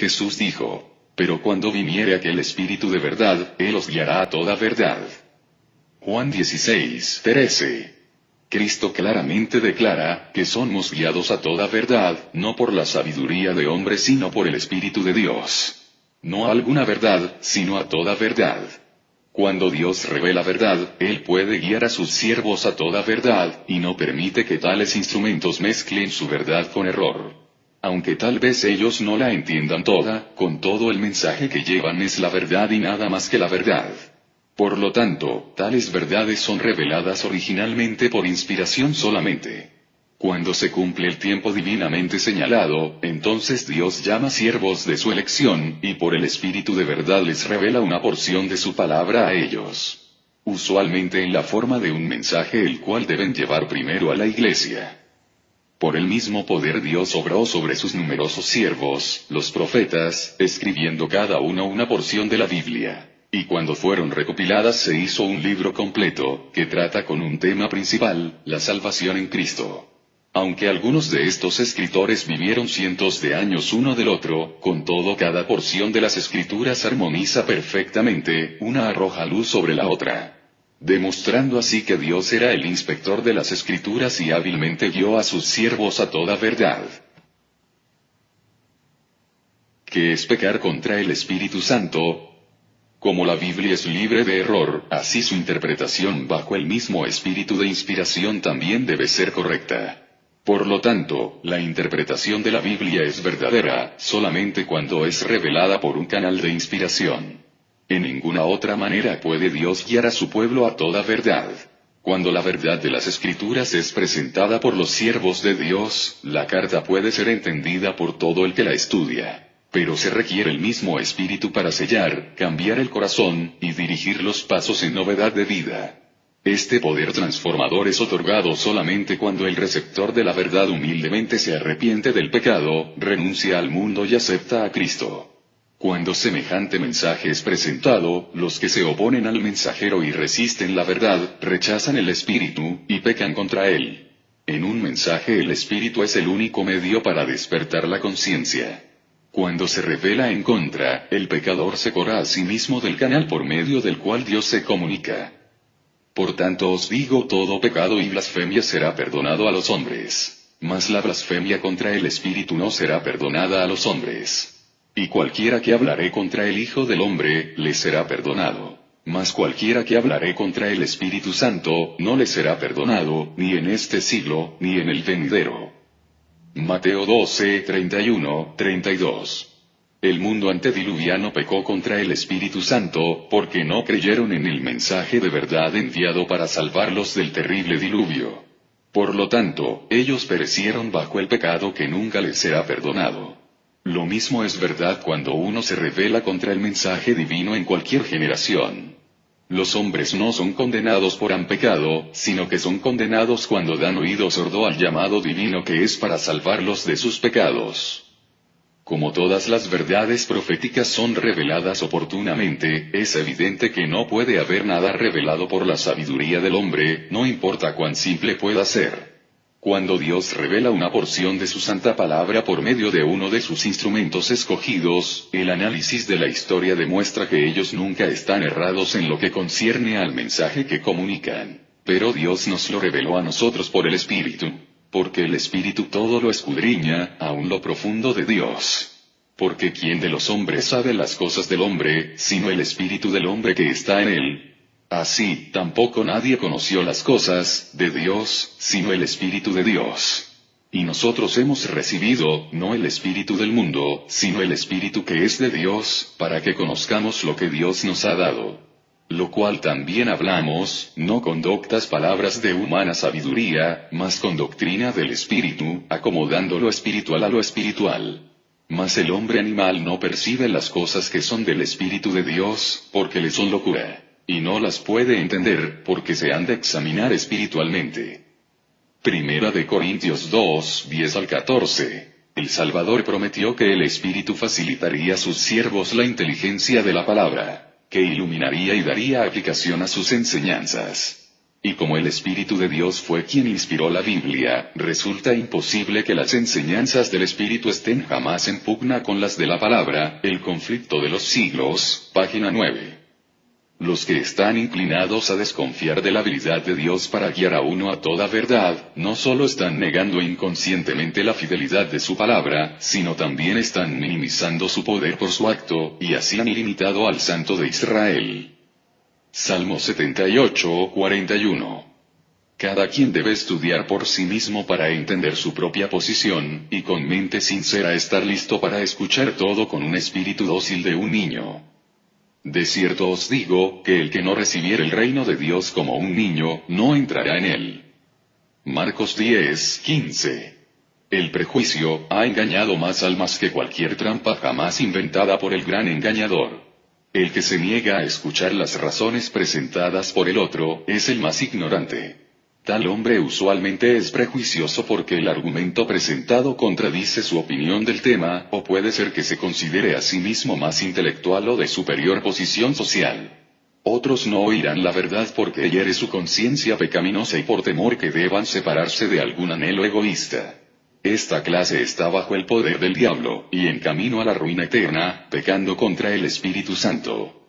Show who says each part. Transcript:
Speaker 1: Jesús dijo: pero cuando viniere aquel Espíritu de verdad, Él os guiará a toda verdad. Juan 16:13. Cristo claramente declara, que somos guiados a toda verdad, no por la sabiduría de hombres sino por el Espíritu de Dios. No a alguna verdad, sino a toda verdad. Cuando Dios revela verdad, Él puede guiar a sus siervos a toda verdad, y no permite que tales instrumentos mezclen su verdad con error. Aunque tal vez ellos no la entiendan toda, con todo el mensaje que llevan es la verdad y nada más que la verdad. Por lo tanto, tales verdades son reveladas originalmente por inspiración solamente. Cuando se cumple el tiempo divinamente señalado, entonces Dios llama siervos de su elección, y por el Espíritu de verdad les revela una porción de su palabra a ellos. Usualmente en la forma de un mensaje el cual deben llevar primero a la iglesia. Por el mismo poder Dios obró sobre sus numerosos siervos, los profetas, escribiendo cada uno una porción de la Biblia. Y cuando fueron recopiladas se hizo un libro completo, que trata con un tema principal, la salvación en Cristo. Aunque algunos de estos escritores vivieron cientos de años uno del otro, con todo cada porción de las escrituras armoniza perfectamente, una arroja luz sobre la otra. Demostrando así que Dios era el inspector de las escrituras y hábilmente guió a sus siervos a toda verdad. ¿Qué es pecar contra el Espíritu Santo? Como la Biblia es libre de error, así su interpretación bajo el mismo espíritu de inspiración también debe ser correcta. Por lo tanto, la interpretación de la Biblia es verdadera, solamente cuando es revelada por un canal de inspiración. En ninguna otra manera puede Dios guiar a su pueblo a toda verdad. Cuando la verdad de las Escrituras es presentada por los siervos de Dios, la carta puede ser entendida por todo el que la estudia. Pero se requiere el mismo espíritu para sellar, cambiar el corazón, y dirigir los pasos en novedad de vida. Este poder transformador es otorgado solamente cuando el receptor de la verdad humildemente se arrepiente del pecado, renuncia al mundo y acepta a Cristo. Cuando semejante mensaje es presentado, los que se oponen al mensajero y resisten la verdad, rechazan el espíritu, y pecan contra él. En un mensaje el espíritu es el único medio para despertar la conciencia. Cuando se revela en contra, el pecador se corra a sí mismo del canal por medio del cual Dios se comunica. Por tanto os digo, todo pecado y blasfemia será perdonado a los hombres, mas la blasfemia contra el Espíritu no será perdonada a los hombres. Y cualquiera que hablaré contra el Hijo del Hombre, le será perdonado. Mas cualquiera que hablaré contra el Espíritu Santo, no le será perdonado, ni en este siglo, ni en el venidero. Mateo 12, 31, 32. El mundo antediluviano pecó contra el Espíritu Santo, porque no creyeron en el mensaje de verdad enviado para salvarlos del terrible diluvio. Por lo tanto, ellos perecieron bajo el pecado que nunca les será perdonado. Lo mismo es verdad cuando uno se rebela contra el mensaje divino en cualquier generación. Los hombres no son condenados por han pecado, sino que son condenados cuando dan oído sordo al llamado divino que es para salvarlos de sus pecados. Como todas las verdades proféticas son reveladas oportunamente, es evidente que no puede haber nada revelado por la sabiduría del hombre, no importa cuán simple pueda ser. Cuando Dios revela una porción de su santa palabra por medio de uno de sus instrumentos escogidos, el análisis de la historia demuestra que ellos nunca están errados en lo que concierne al mensaje que comunican. Pero Dios nos lo reveló a nosotros por el Espíritu. Porque el Espíritu todo lo escudriña, aun lo profundo de Dios. Porque ¿quién de los hombres sabe las cosas del hombre, sino el Espíritu del hombre que está en él? Así, tampoco nadie conoció las cosas de Dios, sino el Espíritu de Dios. Y nosotros hemos recibido, no el espíritu del mundo, sino el Espíritu que es de Dios, para que conozcamos lo que Dios nos ha dado. Lo cual también hablamos, no con doctas palabras de humana sabiduría, mas con doctrina del Espíritu, acomodando lo espiritual a lo espiritual. Mas el hombre animal no percibe las cosas que son del Espíritu de Dios, porque le son locura, y no las puede entender, porque se han de examinar espiritualmente. Primera de Corintios 2, 10 al 14. El Salvador prometió que el Espíritu facilitaría a sus siervos la inteligencia de la palabra, que iluminaría y daría aplicación a sus enseñanzas. Y como el Espíritu de Dios fue quien inspiró la Biblia, resulta imposible que las enseñanzas del Espíritu estén jamás en pugna con las de la palabra. El conflicto de los siglos, página 9. Los que están inclinados a desconfiar de la habilidad de Dios para guiar a uno a toda verdad, no solo están negando inconscientemente la fidelidad de su palabra, sino también están minimizando su poder por su acto, y así han ilimitado al Santo de Israel. Salmo 78, 41. Cada quien debe estudiar por sí mismo para entender su propia posición, y con mente sincera estar listo para escuchar todo con un espíritu dócil de un niño. De cierto os digo, que el que no recibiere el reino de Dios como un niño, no entrará en él. Marcos 10, 15. El prejuicio ha engañado más almas que cualquier trampa jamás inventada por el gran engañador. El que se niega a escuchar las razones presentadas por el otro, es el más ignorante. Tal hombre usualmente es prejuicioso porque el argumento presentado contradice su opinión del tema, o puede ser que se considere a sí mismo más intelectual o de superior posición social. Otros no oirán la verdad porque hiere su conciencia pecaminosa y por temor que deban separarse de algún anhelo egoísta. Esta clase está bajo el poder del diablo, y en camino a la ruina eterna, pecando contra el Espíritu Santo.